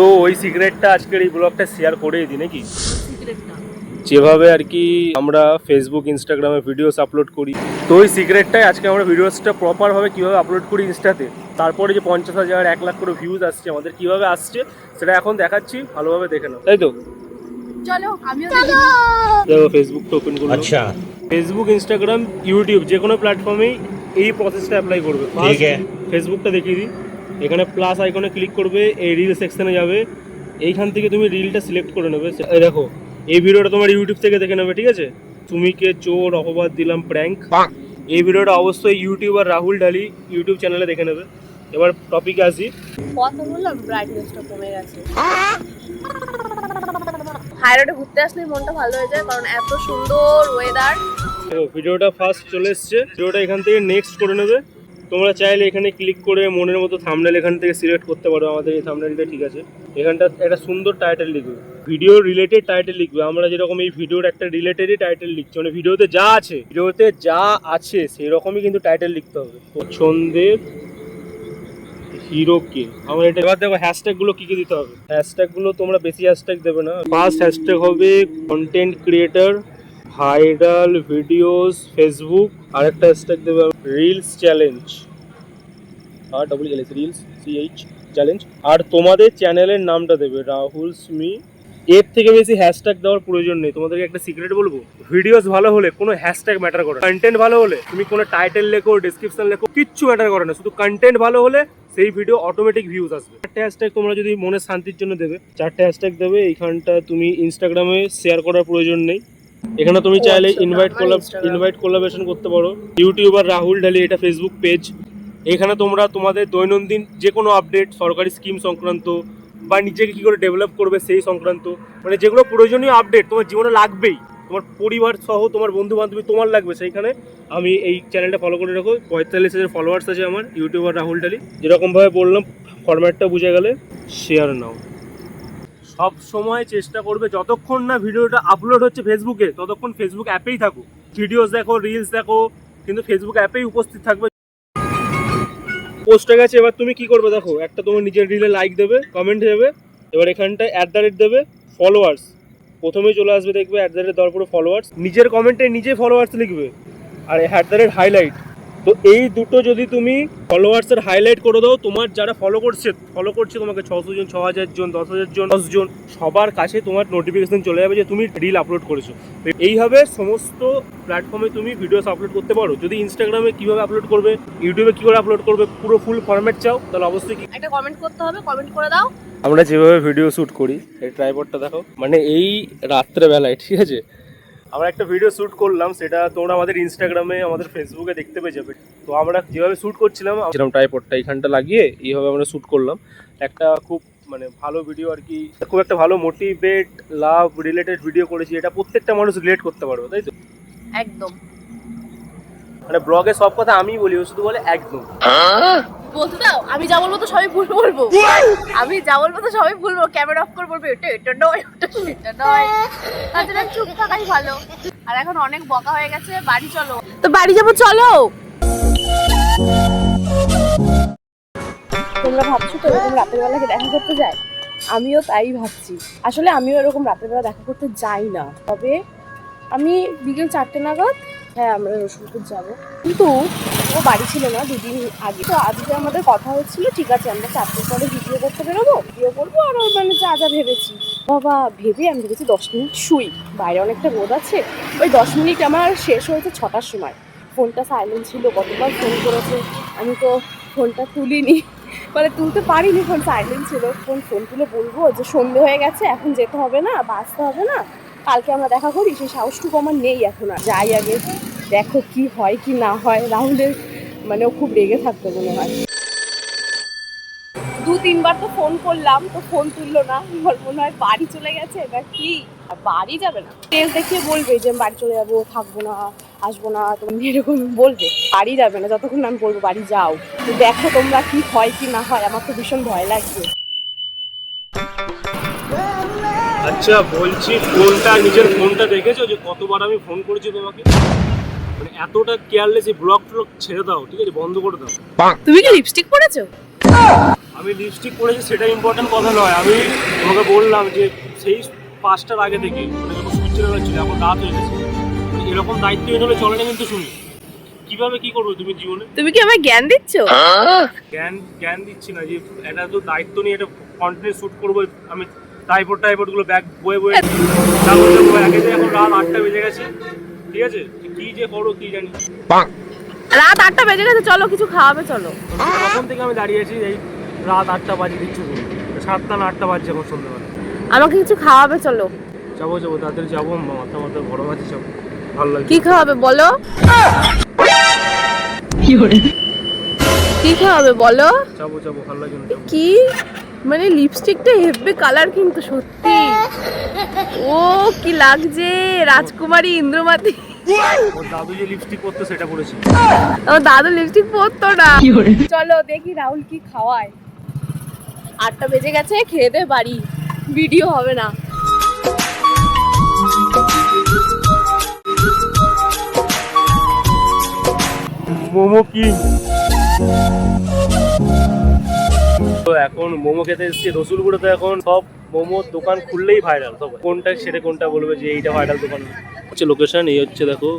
তো ওই সিক্রেটটা আজকের এই ব্লগটা শেয়ার করেই দিই নাকি, যেভাবে আর কি আমরা ফেসবুক ইনস্টাগ্রামে ভিডিওস আপলোড করি, তো ওই সিক্রেটটাই আজকে আমরা ভিডিওসটা প্রপারভাবে কীভাবে আপলোড করি ইনস্টাতে, তারপরে যে 50,000 1 লাখ করে ভিউজ আসছে আমাদের কীভাবে আসছে সেটা এখন দেখাচ্ছি, ভালোভাবে দেখে নাও, তাই তো? চলো আমিও দেখো ফেসবুকটা ওপেন করো। আচ্ছা, ফেসবুক ইনস্টাগ্রাম ইউটিউব যে কোনো প্ল্যাটফর্মেই এই প্রসেসটা অ্যাপ্লাই করবে। ঠিক আছে, ফেসবুকটা দেখিয়ে দিই। এখানে প্লাস আইকনে ক্লিক করবে, এই রিল সেকশনে যাবে, এইখান থেকে তুমি রিলটা সিলেক্ট করে নেবে। এই দেখো এই ভিডিওটা তোমার ইউটিউব থেকে দেখে নেবে, ঠিক আছে? তুমি কে চোর, অপবাদ দিলাম, প্র্যাঙ্ক, এই ভিডিওটা অবশ্যই ইউটিউবার রাহুল ঢালি ইউটিউব চ্যানেলে দেখে নেবে। এবার টপিকে আসি। কথা বললাম, ব্রাইটনেসটা কমে গেছে। হাই রোডে ঘুরতে আসলে মনটা ভালো হয়ে যায়, কারণ এত সুন্দর ওয়েদার। ভিডিওটা ফার্স্ট চলে এসছে, ভিডিওটা এখান থেকে নেক্সট করে নেবে। তোমরা চাইলে এখানে ক্লিক করে মনের মতো থাম্বনেল এখান থেকে সিলেক্ট করতে পারো। আমাদের এই থাম্বনেলটা ঠিক আছে, এখানটা একটা সুন্দর টাইটেল লিখবে, ভিডিও রিলেটেড টাইটেল লিখবে। আমরা যেরকম এই ভিডিওর একটা রিলেটেডই টাইটেল লিখছি, মানে ভিডিওতে যা আছে সেই রকমই কিন্তু টাইটেল লিখতে হবে। পছন্দের হিরোকে আমরা এটা। এবার দেখো হ্যাশট্যাগুলো কি কি দিতে হবে। হ্যাশট্যাগুলো তোমরা বেশি হ্যাশট্যাগ দেবে না। ফার্স্ট হ্যাশট্যাগ হবে content creator, viral videos, Facebook. আর একটা হ্যাশট্যাগ দেবে রিলস চ্যালেঞ্জ, রিলস চ্যালেঞ্জ। আর তোমাদের চ্যানেলের নামটা দেবে রাহুল স্মি। এর থেকে বেশি হ্যাশট্যাগ দেওয়ার প্রয়োজন নেই। তোমাদেরকে একটা সিক্রেট বলবো, ভিডিওস ভালো হলে কোনো হ্যাশট্যাগ ম্যাটার করে না। কন্টেন্ট ভালো হলে তুমি কোনো টাইটেল লেখো, ডেসক্রিপশন লেখো, কিচ্ছু ম্যাটার করে না। শুধু কন্টেন্ট ভালো হলে সেই ভিডিও অটোমেটিক ভিউজ আসবে। 4টে হ্যাশট্যাগ তোমরা যদি মনের শান্তির জন্য দেবে, 4টে হ্যাশট্যাগ দেবে। এইখানটা তুমি ইনস্টাগ্রামে শেয়ার করার প্রয়োজন নেই। এখানে তুমি চাইলে ইনভাইট কোলাবরেশন করতে পারো। ইউটিউবার রাহুল ঢালি, এটা ফেসবুক পেজ। এখানে তোমরা তোমাদের দৈনন্দিন যে কোনো আপডেট, সরকারি স্কিম সংক্রান্ত বা নিজেকে কী করে ডেভেলপ করবে সেই সংক্রান্ত, মানে যেগুলো প্রয়োজনীয় আপডেট তোমার জীবনে লাগবেই, তোমার পরিবার সহ তোমার বন্ধু বান্ধবী তোমার লাগবে, সেইখানে আমি এই চ্যানেলটা ফলো করে রাখো। 45,000 ফলোয়ার্স আছে আমার, ইউটিউবার রাহুল ঢালি। যেরকমভাবে বললাম ফরম্যাটটা বুঝে গেলে শেয়ার নাও। সব সময় চেষ্টা করবে যতক্ষণ না ভিডিওটা আপলোড হচ্ছে ফেসবুকে, ততক্ষণ ফেসবুক অ্যাপেই থাকো। ভিডিওস দেখো, রিলস দেখো, কিন্তু ফেসবুক অ্যাপেই উপস্থিত থাকবে। পোস্ট হয়ে গেছে, এবার তুমি কি করবে দেখো, একটা তোমার নিজের রিলে লাইক দেবে, কমেন্ট দেবে। এবার এখানটায় @ দেবে, ফলোয়ার্স প্রথমেই চলে আসবে, দেখবে @ দেওয়ার পরে ফলোয়ার্স, নিজের কমেন্টে নিজে ফলোয়ার্স লিখবে। আর হাইলাইট, তো এই দুটো যদি তুমি ফলোয়ার্সের হাইলাইট করে দাও, তোমার যারা ফলো করছে তোমাকে 600 জন, 6,000 জন, 10,000 জন, 10 জন, সবার কাছে তোমার নোটিফিকেশন চলে যাবে যে তুমি রিল আপলোড করেছো। এইভাবে সমস্ত প্ল্যাটফর্মে তুমি ভিডিওস আপলোড করতে পারো। যদি ইনস্টাগ্রামে কিভাবে আপলোড করবে, ইউটিউবে কি করে আপলোড করবে, পুরো ফুল ফরম্যাট চাও, তাহলে অবশ্যই একটা কমেন্ট করতে হবে, কমেন্ট করে দাও। আমরা যেভাবে ভিডিও শ্যুট করি, এই ট্রাইপডটা দেখো, মানে এই রাত্রেবেলায়, ঠিক আছে, আমরা একটা ভিডিও শ্যুট করলাম, সেটা তোমরা আমাদের ইনস্টাগ্রামে, আমাদের ফেসবুকে দেখতে পেয়ে যাবে। তো আমরা যেভাবে শ্যুট করছিলাম, যেরকম ট্রাইপডটা এইখানটা লাগিয়ে এইভাবে আমরা শ্যুট করলাম। একটা খুব মানে ভালো ভিডিও আর কি, খুব একটা ভালো মোটিভেট, লাভ রিলেটেড ভিডিও করেছি। এটা প্রত্যেকটা মানুষ রিলেট করতে পারবে, তাই তো? একদম, মানে ব্লগে সব কথা আমি বলি, ও শুধু বলে একদম। বলতে দাও, আমি যা বলবো তো সবাই ভুল বলবো। আমি যা বলবো তো সবাই বলবো, ক্যামেরা অফ করে বলবো এটা নয়, ওটা সেটা নয়। তাছাড়া চুপ থাকাই ভালো। আর এখন অনেক বকা হয়ে গেছে, বাড়ি চলো। তো বাড়ি যাবো, চলো। তোমরা ভাবছো তো এরকম রাতের বেলাকে দেখা করতে যায়? আমিও তাই ভাবছি। আসলে আমিও এরকম রাতের বেলা দেখা করতে যাই না, তবে আমি বিকেল 4টে নাগাদ, হ্যাঁ আমরা রসুলপুর যাবো, কিন্তু ও বাড়ি ছিল না 2 দিন আগে। তো আজকে আমাদের কথা হচ্ছিল, ঠিক আছে আমরা 4টের পরে ভিডিও করতে বেরোবো, ভিডিও করবো। আর ওর মানে যা যা ভেবেছি, বাবা ভেবে আমি ভেবেছি 10 মিনিট শুই, বাইরে অনেকটা রোদ আছে। ওই 10 মিনিট আমার শেষ হয়েছে 6টার সময়। ফোনটা সাইলেন্ট ছিল, কতবার ফোন করেছে, আমি তো ফোনটা তুলিনি, মানে তুলতে পারিনি, ফোন সাইলেন্ট ছিল। ফোন তুলে বলবো যে সন্ধে হয়ে গেছে, এখন যেতে হবে না, বাঁচতে হবে না, কালকে আমরা দেখা করি, সেই সাহসটুকু আমার নেই এখন। আর যাই আগে, দেখো কি হয় কি না হয়। রাহুলের মানে ও খুব রেগে থাকতো মনে হয়। 2-3বার তো ফোন করলাম, তো ফোন তুললো না। আমার মনে হয় বাড়ি চলে গেছে, এবার কি বাড়ি যাবে না, তেজ দেখিয়ে বলবে যে আমি বাড়ি চলে যাবো, থাকবো না, আসবো না, তুমি এরকম বলবে। বাড়ি যাবে না যতক্ষণ আমি বলবো বাড়ি যাও। তো দেখো তোমরা কি হয় কি না হয়, আমার তো ভীষণ ভয় লাগছে। আচ্ছা বলছি, নিজের ফোনটা দেখেছো যে কতবার আমি ফোন করেছি তোমাকে? মানে এতটা কেয়ারলেস, এই ব্লগ ছেড়ে দাও, ঠিক আছে, বন্ধ করে দাও। তুমি কি লিপস্টিক পরেছো? আমি লিপস্টিক পরেছি সেটা ইম্পর্টেন্ট কথা নয়, আমি তোমাকে বললাম যে সেই 5টার আগে থেকে মানে যখন সূর্যের আলো ছিল এখন রাত হয়ে গেছে, মানে এরকম দায়িত্বহীন হলে চলে না কিন্তু। শুনি কিভাবে কি করবে তুমি জীবনে? তুমি কি আমায় জ্ঞান দিচ্ছ? জ্ঞান দিচ্ছি না, যে এটা তো দায়িত্ব নিয়ে এটা কন্টেন্ট শ্যুট করবো আমি, টাইপড গুলো ব্যাগ বয়ে যাবো একে যে এখন রাত 8টা বেজে গেছে, ঠিক আছে? কি যে করো কি জানি। রাত 8টা বেজে গেছে, চলো কিছু খাওয়াবে চলো। তখন থেকে আমি দাঁড়িয়ে আছি, এই রাত 8টা বাজে দিচ্ছি, 7টা না 8টা বাজছে এখন সন্ধ্যাবেলা। আমাকে কিছু খাওয়াবে চলো। যাবো তাড়াতাড়ি যাবো, মাথা গরম আছে সব, ভালো লাগছে। কি খাওয়াবে বলো? কি খাওয়াবে বলো? যাবো ভালো লাগছে না, যাবো। কি মানে লিপস্টিকটা হেভি কালার কিন্তু সত্যি, ও কি লাগছে রাজকুমারী ইন্দ্রমাতি। ওর দাদু যে লিপস্টিক পরতো সেটা পরেছি। আমার দাদু লিপস্টিক পরতো না। চলো দেখি রাহুল কি খাওয়ায়। 8টা বেজে গেছে, খেয়ে দে বাড়ি, ভিডিও হবে না। মোমো কি তো এখন মোমো খেতে এসেছি রসুলপুরে, তো এখন সব মোমোর দোকান খুললেই ভাইরাল। সব কোনটা সেটা কোনটা বলবে যে এইটা ভাইরাল দোকান হচ্ছে। লোকেশন এই হচ্ছে, দেখো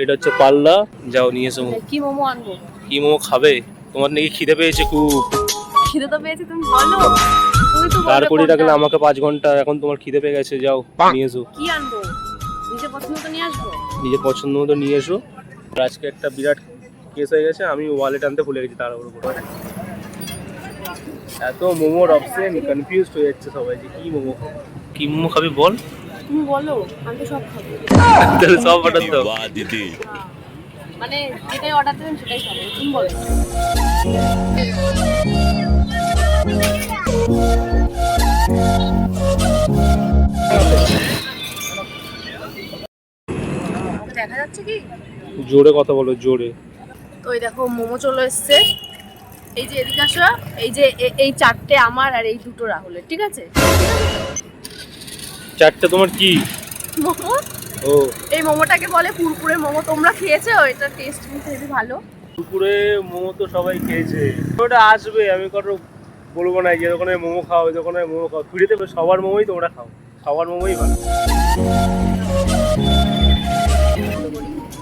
এটা হচ্ছে পাল্লা, যাও নিয়ে এসো। কি মোমো আনবো? কি মোমো খাবে? তোমার নাকি খিদে পেয়েছে খুব। খিদে তো পেয়েছে, তুমি বলো। তুমি তো দাঁড় বলবে করিয়ে কোনটা। রাখলে আমাকে 5 ঘন্টা, এখন তোমার খিদে পেয়ে গেছে, যাও নিয়ে এসো। কি আনবো? নিজে পছন্দ তো নিয়ে আসবো। নিজের পছন্দ মতো নিয়ে এসো। আর আজকে একটা বিরাট কেস হয়ে গেছে, আমি ওয়ালেট আনতে ভুলে গেছি তাড়াহুড়ো করে। এত মোমোর অপশন, কনফিউজড হয়ে যাচ্ছে সবাই যে কি মোমো খাবি বল। তুমি বলো, আমি তো সব খাবো। তাহলে সব অর্ডার দাও। মানে যেটাই অর্ডার দেবেন সেটাই খাবো, তুমি বলো। দেখা যাচ্ছে কি? জোরে কথা বলো, জোরে। তো এই দেখো মোমো চলে এসছে। এই যে এদিকে আসো, এই যে এই 4টে আমার আর এই 2টো রাহুলের, ঠিক আছে? 4টে তোমার কি মোমো, ও এই মোমোটাকে বলে কুরকুরে মোমো। তোমরা খেয়েছো? এটা টেস্ট কিন্তু হেবি ভালো। দুপুরে মোমো তো সবাই খেয়েছে, ওটা আসবে, আমি কারো বলবো না যে দোকানে মোমো খাও, ওই দোকানে মোমো খাও। ফিরেতে সবার মোমোই তোমরা খাও, সবার মোমোই ভালো।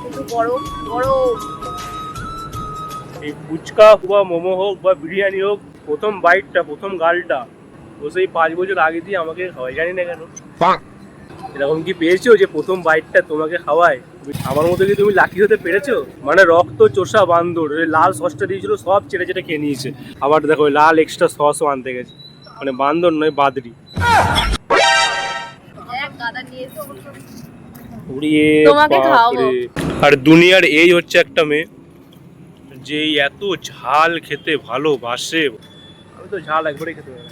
কিন্তু গরম গরম। এই ফুচকা বা মোমো হোক বা বিরিয়ানি হোক, প্রথম বাইটটা, প্রথম গালটা ও সেই 5 বছর আগে দিয়ে আমাকে খাওয়াই, জানি না কেন। এরকম কি পেয়েছো যে প্রথম বাইটটা তোমাকে খাওয়ায়? আমার মতো কি তুমি লাকি হতে পেরেছো? মানে রক্ত চোষা বান্দর, ওই লাল সসটা দিয়েছিল সব চেটে খেয়ে নিয়েছে। আবার দেখো ওই লাল এক্সট্রা সসও আনতে গেছে, মানে বান্দর নয় বাদরি। এক গাদা নিয়ে এসো। উড়িয়ে তোমাকে খাওয়াবো। আর দুনিয়ার এই হচ্ছে একটা মেয়ে যে এত ঝাল খেতে ভালোবাসে। আমি তো ঝাল একবারই খেতে পারি না।